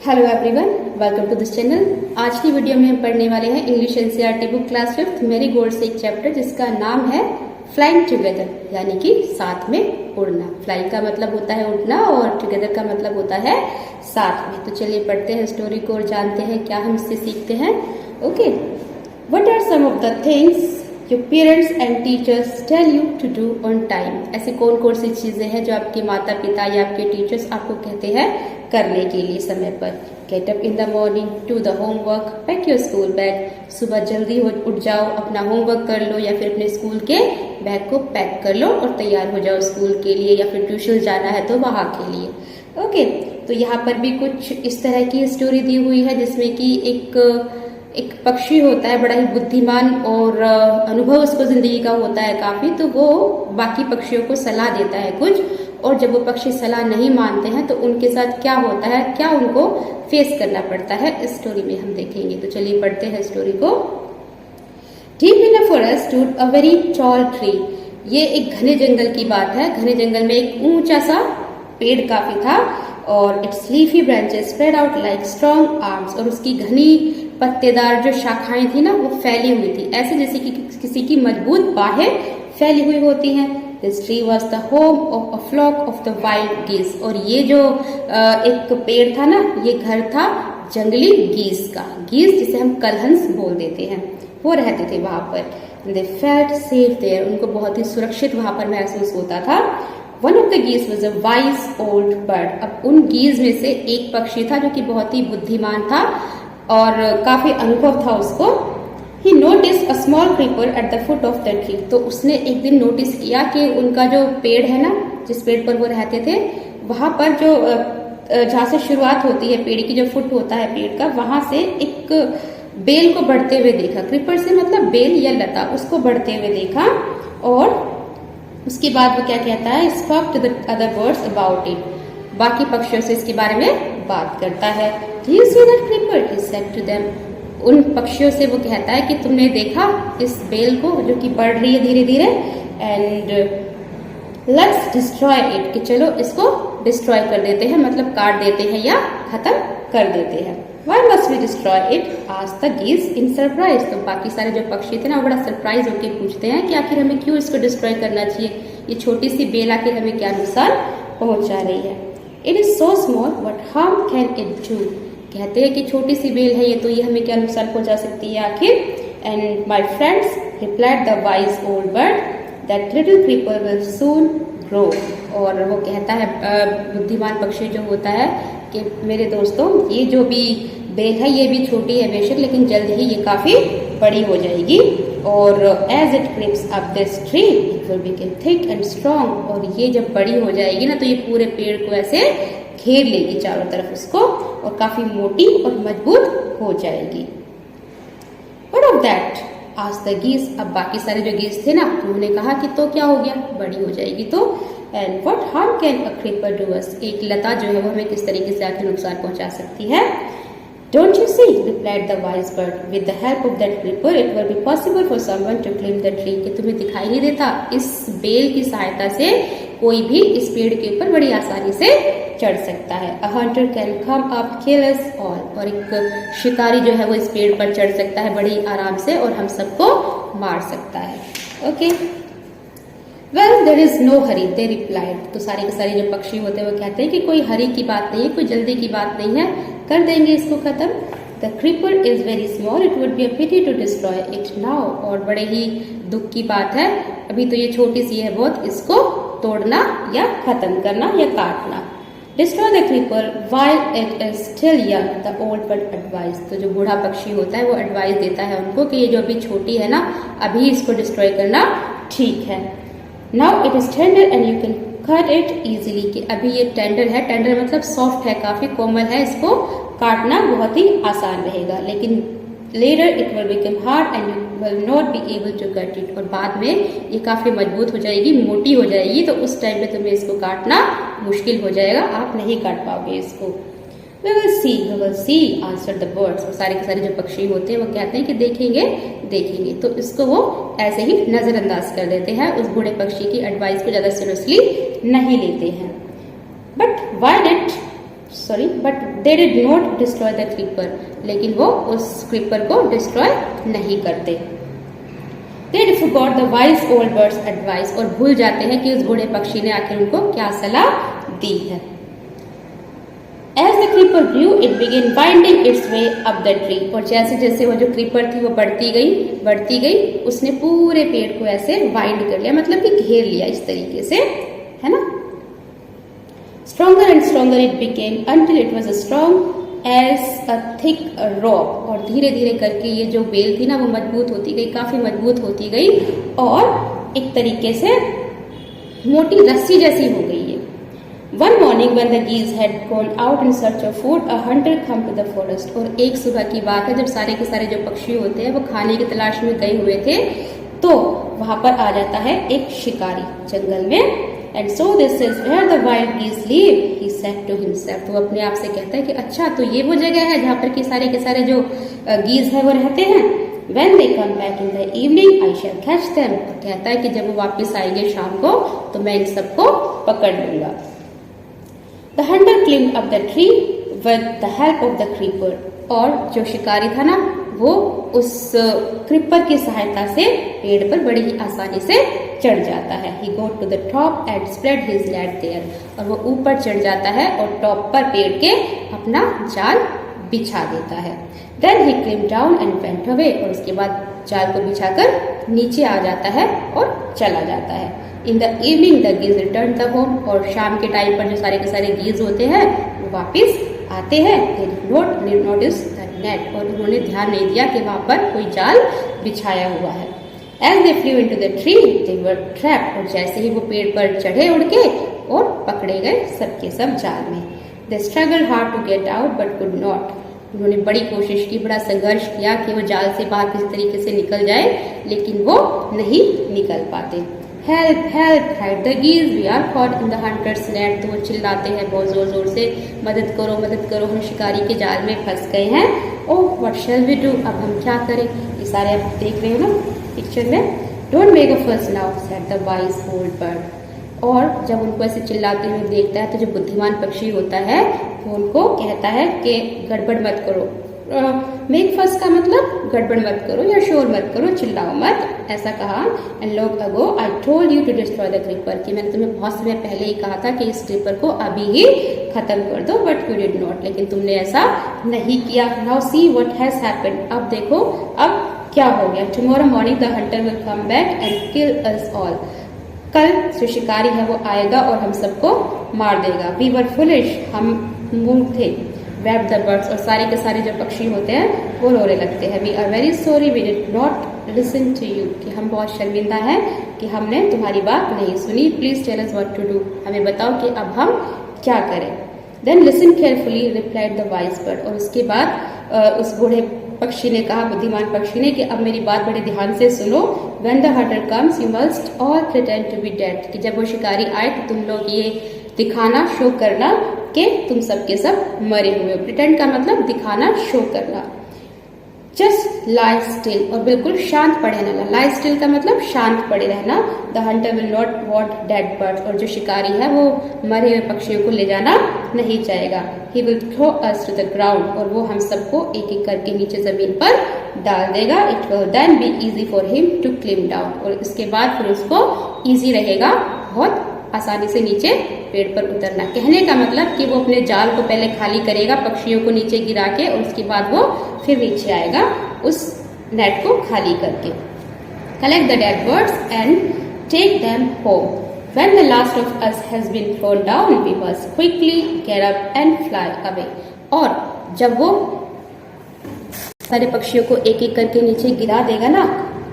Hello everyone, welcome to this channel. आज की video में हम पढ़ने वाले हैं English NCERT book class 5th Marigold से एक चैप्टर जिसका नाम है फ्लाइंग टुगेदर, यानी कि साथ में उड़ना। फ्लाइंग का मतलब होता है उड़ना और टुगेदर का मतलब होता है साथ में। तो चलिए पढ़ते हैं स्टोरी को और जानते हैं क्या हम इससे सीखते हैं। Okay, what are some of the things your parents and teachers tell you to do on time. ऐसी कौन कौन सी चीजें हैं जो आपके माता पिता या आपके टीचर्स आपको कहते हैं करने के लिए समय पर। Get up in the morning, do the homework, pack your school bag. सुबह जल्दी उठ जाओ, अपना होमवर्क कर लो या फिर अपने स्कूल के बैग को पैक कर लो और तैयार हो जाओ स्कूल के लिए, या फिर ट्यूशन जाना है तो वहां के लिए। ओके, तो यहाँ पर भी कुछ इस तरह की स्टोरी दी हुई है जिसमें कि एक पक्षी होता है बड़ा ही बुद्धिमान और अनुभव उसको जिंदगी का होता है काफी, तो वो बाकी पक्षियों को सलाह देता है कुछ, और जब वो पक्षी सलाह नहीं मानते हैं तो उनके साथ क्या होता है, क्या उनको फेस करना पड़ता है, इस स्टोरी में हम देखेंगे। तो चलिए पढ़ते हैं स्टोरी को। Deep in a forest stood a very tall tree. ये एक घने जंगल की बात है। घने जंगल में एक ऊंचा सा पेड़ काफी था और it's leafy branches spread out like strong arms, और उसकी घनी पत्तेदार जो शाखाएं थी ना वो फैली हुई थी, ऐसे जैसे कि किसी की मजबूत बाहें फैली हुई होती हैं। This tree was the home of a flock of the wild geese, और ये जो एक पेड़ था ना, ये घर था जंगली गीस का। गीस जिसे हम कलहंस बोल देते हैं, वो रहते थे वहां पर। दे फेल्ट सेफ देयर, उनको बहुत ही सुरक्षित वहां पर महसूस होता था। वन ऑफ द गीस was a wise old bird. अब उन गीज में से एक पक्षी था जो कि बहुत ही बुद्धिमान था और काफी अनुभव था उसको। He noticed a small creeper at the foot of the tree. तो उसने एक दिन नोटिस किया कि उनका जो पेड़ है ना, जिस पेड़ पर वो रहते थे, वहां पर जो जहाँ से शुरुआत होती है पेड़ की, जो फुट होता है पेड़ का, वहां से एक बेल को बढ़ते हुए देखा। क्रीपर से मतलब बेल या लता, उसको बढ़ते हुए देखा। और उसके बाद वो क्या कहता है, spoke to the other birds about it. बाकी पक्षियों से इसके बारे में बात करता है। Do you see that creeper? He said to them. उन पक्षियों से वो कहता है कि तुमने देखा इस बेल को जो कि बढ़ रही है धीरे धीरे, एंड लेट्स डिस्ट्रॉय इट, कि चलो इसको डिस्ट्रॉय कर देते हैं, मतलब काट देते हैं या खत्म कर देते हैं। Why must we destroy it? asked the geese in surprise. तो बाकी सारे जो पक्षी थे ना, वो बड़ा सरप्राइज होकर पूछते हैं कि आखिर हमें क्यों इसको डिस्ट्रॉय करना चाहिए, ये छोटी सी बेल आखिर हमें क्या नुकसान पहुंचा रही है। It is so small, what harm can it do? कहते हैं कि छोटी सी बेल है ये, तो ये हमें क्या नुकसान पहुंचा सकती है आखिर। And my friends replied the wise old bird that little creeper will soon grow. और वो कहता है बुद्धिमान पक्षी जो होता है कि मेरे दोस्तों, ये जो भी बेल है ये भी छोटी है बेशक, लेकिन जल्द ही ये काफी बड़ी हो जाएगी। और as it climbs up this tree it will become thick and strong. और ये जब बड़ी हो जाएगी ना, तो ये पूरे पेड़ को ऐसे घेर लेगी चारों तरफ उसको, और काफी मोटी और मजबूत हो जाएगी। What of that? asked the geese. अब बाकी सारे जो गीस थे ना, उन्होंने कहा कि तो क्या हो गया, बड़ी हो जाएगी तो। And what harm can a creeper do us? एक लता जो है वो हमें किस तरीके से आखिर नुकसान पहुंचा सकती है। Don't you see? replied the wise bird. With the help of that creeper, it will be possible for someone to climb the tree. कि तुम्हें दिखाई नहीं देता, इस बेल की सहायता से कोई भी इस पेड़ के ऊपर बड़ी आसानी से चढ़ सकता है। A hunter can come up, kill us all. और एक शिकारी जो है वो इस पेड़ पर चढ़ सकता है बड़ी आराम से और हम सबको मार सकता है। Okay, Well, there is no hurry, they replied. तो सारे के सारे जो पक्षी होते हैं वो कहते हैं कि कोई हरी की बात नहीं है, कोई जल्दी की बात नहीं है, कर देंगे इसको खत्म। The creeper is very small, it would be a pity to destroy it now. और बड़े ही दुख की बात है, अभी तो ये छोटी सी है बहुत, इसको तोड़ना या खत्म करना या काटना। Destroy the creeper while it is still young, the old bird advised. तो जो बूढ़ा पक्षी होता है वो एडवाइस देता है उनको कि ये जो अभी छोटी है ना, अभी इसको डिस्ट्रॉय करना ठीक है। Now it is tender and you can cut it easily. कि अभी ये टेंडर है, टेंडर मतलब सॉफ्ट है, काफी कोमल है, इसको काटना बहुत ही आसान रहेगा। लेकिन later it will become hard and you will not be able to cut it. और बाद में ये काफी मजबूत हो जाएगी, मोटी हो जाएगी, तो उस टाइम पे तुम्हें इसको काटना मुश्किल हो जाएगा, आप नहीं काट पाओगे इसको। We will see, answered the birds. सारे के सारे जो पक्षी होते हैं वो कहते हैं कि देखेंगे, तो इसको वो ऐसे ही नजरअंदाज कर देते हैं, उस बूढ़े पक्षी की एडवाइस को ज्यादा सीरियसली नहीं लेते हैं। But why did but they did not destroy the creeper, लेकिन वो उस क्रीपर को डिस्ट्रॉय नहीं करते। They forgot the wise old bird's advice, और भूल जाते हैं कि उस बूढ़े पक्षी ने आखिर उनको क्या सलाह दी है। As the creeper grew, it began winding its way up the tree, और जैसे जैसे वो जो क्रीपर थी वो बढ़ती गई, उसने पूरे पेड़ को ऐसे वाइंड कर लिया, मतलब कि घेर लिया इस तरीके से, है ना। Stronger and stronger it became until it was as strong as a thick rope, और धीरे धीरे करके ये जो बेल थी ना वो मजबूत होती गई, काफी मजबूत होती गई, और एक तरीके से मोटी रस्सी जैसी हो गई है। One morning when the geese had gone out in search of food, a hunter came to the forest, और एक सुबह की बात है जब सारे के सारे जो पक्षी होते हैं वो खाने की तलाश में गए हुए थे, तो वहां पर आ जाता है एक शिकारी जंगल में। And so this is where the wild geese live, he said to himself, तो वो अपने आप से कहता है कि अच्छा तो ये वो जगह है जहाँ पर के सारे जो गीज है वो रहते हैं। When they come back in the evening, I shall catch them, तो कहता है कि जब वो वापस आएंगे शाम को तो मैं इन सबको पकड़ लूंगा। The hunter climbed up the tree with the help of the creeper, और जो शिकारी था ना वो उस क्रीपर की सहायता से पेड़ पर बड़ी ही आसानी से चढ़ जाता है। He got to the top and spread his net there, और वो ऊपर चढ़ जाता है और टॉप पर पेड़ के अपना जाल बिछा देता है। Then he climbed down and went away, और उसके बाद जाल को बिछाकर नीचे आ जाता है और चला जाता है। In the evening the geese returned the home, और शाम के टाइम पर जो सारे के सारे गीज होते हैं वो वापस आते हैं। They did not notice the net, और उन्होंने ध्यान नहीं दिया कि वहां पर कोई जाल बिछाया हुआ है। As they flew into the tree, they were trapped, और जैसे ही वो पेड़ पर चढ़े उड़ के और पकड़े गए सबके सब जाल में। They struggled hard to get out but could not, उन्होंने बड़ी कोशिश की, बड़ा संघर्ष किया कि वो जाल से बाहर किस तरीके से निकल जाए, लेकिन वो नहीं निकल पाते। Help, help, cried the geese, we are caught in the hunter's net, तो वो चिल्लाते हैं बहुत जोर जोर से, मदद करो, हम शिकारी के जाल में फंस गए हैं। Oh, what shall we do, अब हम क्या करें। ये सारे आप देख रहे हो ना पिक्चर में। Don't make a fuss now, said the wise old bird, और जब उनको ऐसे चिल्लाते हुए देखता है तो जो बुद्धिमान पक्षी होता है वो उनको कहता है कि गड़बड़ मत करो। मेक फस का मतलब गड़बड़ मत करो या शोर मत करो, चिल्लाओ मत, ऐसा कहा। And long ago I told you to destroy the creeper, कि मैंने तुम्हें बहुत समय पहले ही कहा था कि इस क्रीपर को अभी ही खत्म कर दो, बट यू डिड नॉट, लेकिन तुमने ऐसा नहीं किया। Now see what has happened, अब देखो अब क्या हो गया। Tomorrow morning the Hunter will come back and kill us all, कल जो शिकारी है वो आएगा और हम सबको मार देगा। वी वर फुलिश, हम मूर्ख थे। वेप द बर्ड्स, और सारे के सारे जो पक्षी होते हैं वो रोने लगते हैं। We are very sorry we did not listen to you, कि हम बहुत शर्मिंदा हैं कि हमने तुम्हारी बात नहीं सुनी। Please tell us what to do, हमें बताओ कि अब हम क्या करें। Then listen carefully replied the wise bird, और उसके बाद उस बूढ़े पक्षी ने कहा, बुद्धिमान पक्षी ने, कि अब मेरी बात बड़े ध्यान से सुनो। When the hunter comes, you must all pretend to be dead, कि जब वो शिकारी आए तो तुम लोग ये दिखाना, शो करना कि तुम सब के सब मरे हुए हो। प्रिटेंड का मतलब दिखाना, शो करना। जस्ट लाई स्टिल, और बिल्कुल शांत पड़े रहना। लाई स्टिल का मतलब शांत पड़े रहना। The Hunter will not want dead birds, और जो शिकारी है वो मरे हुए पक्षियों को ले जाना नहीं चाहेगा। He will throw us to the ground, और वो हम सबको एक एक करके नीचे जमीन पर डाल देगा। It will then be easy for him to climb down, और इसके बाद फिर उसको इजी रहेगा बहुत आसानी से नीचे पेड़ पर उतरना। कहने का मतलब कि वो अपने जाल को पहले खाली करेगा पक्षियों को नीचे गिरा के, और उसके बाद वो फिर नीचे आएगा उस नेट को खाली करके। Collect the dead birds and take them home. When the last of us has been thrown down, we must quickly get up and fly away. और जब वो सारे पक्षियों को एक एक करके नीचे गिरा देगा ना,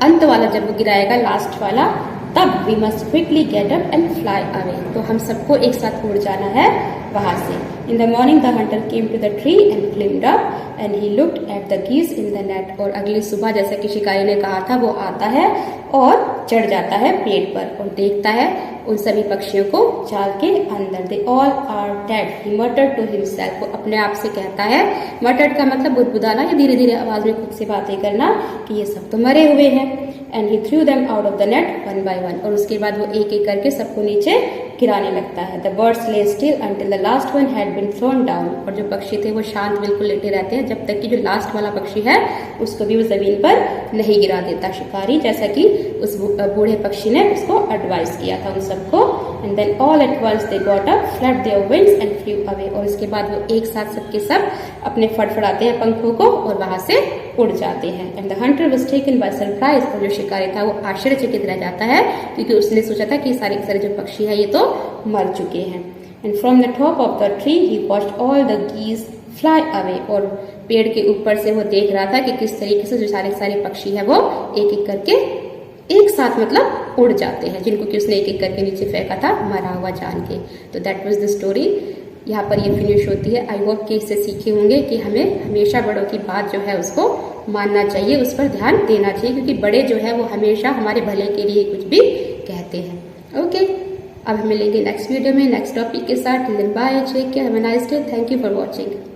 अंत वाला जब वो गिराएगा, लास्ट वाला, तब we must quickly get up and fly away, तो हम सबको एक साथ उड़ जाना है वहां से। In the morning the hunter came to the tree and climbed up and he looked at the geese in the net, और अगली सुबह जैसा कि शिकारी ने कहा था वो आता है और चढ़ जाता है पेड़ पर और देखता है उन सभी पक्षियों को जाल के अंदर। They all are dead, he muttered to himself, वो अपने आप से कहता है। muttered का मतलब बुदबुदाना या धीरे धीरे आवाज में खुद से बातें करना, कि ये सब तो मरे हुए हैं। And he threw them out of the net one by one, और उसके बाद वो एक एक करके सबको नीचे गिराने लगता है। The birds lay still until the last one had been thrown down. और जो पक्षी थे वो शांत बिल्कुल लेटे रहते हैं जब तक कि जो लास्ट वाला पक्षी है उसको भी वो जमीन पर नहीं गिरा देता शिकारी, जैसा कि उस बूढ़े पक्षी ने उसको एडवाइस किया था उन सबको। And then all at once they got up, flapped their wings and flew away. और इसके बाद वो एक साथ सबके सब अपने फड़फड़ाते हैं पंखों को और वहां से उड़ जाते हैं। And the Hunter was taken by surprise. और जो शिकारी था वो आश्चर्यचकित रह जाता है क्योंकि उसने सोचा था कि सारे के सारे जो पक्षी है ये तो मर चुके हैं। And from the top of the tree he watched all the geese fly away. और पेड़ के ऊपर से वो देख रहा था कि किस तरीके से जो सारे सारे पक्षी है वो एक एक करके एक साथ मतलब उड़ जाते हैं, जिनको कि उसने एक एक करके नीचे फेंका था मरा हुआ जान के। तो दैट वाज द स्टोरी। यहाँ पर ये फिनिश होती है। आई होप कि इससे सीखे होंगे कि हमें हमेशा बड़ों की बात जो है उसको मानना चाहिए, उस पर ध्यान देना चाहिए, क्योंकि बड़े जो है वो हमेशा हमारे भले के लिए कुछ भी कहते हैं। ओके, अब हम मिलेंगे नेक्स्ट वीडियो में नेक्स्ट टॉपिक के साथ। Bye, take care, have a nice day, thank you for watching.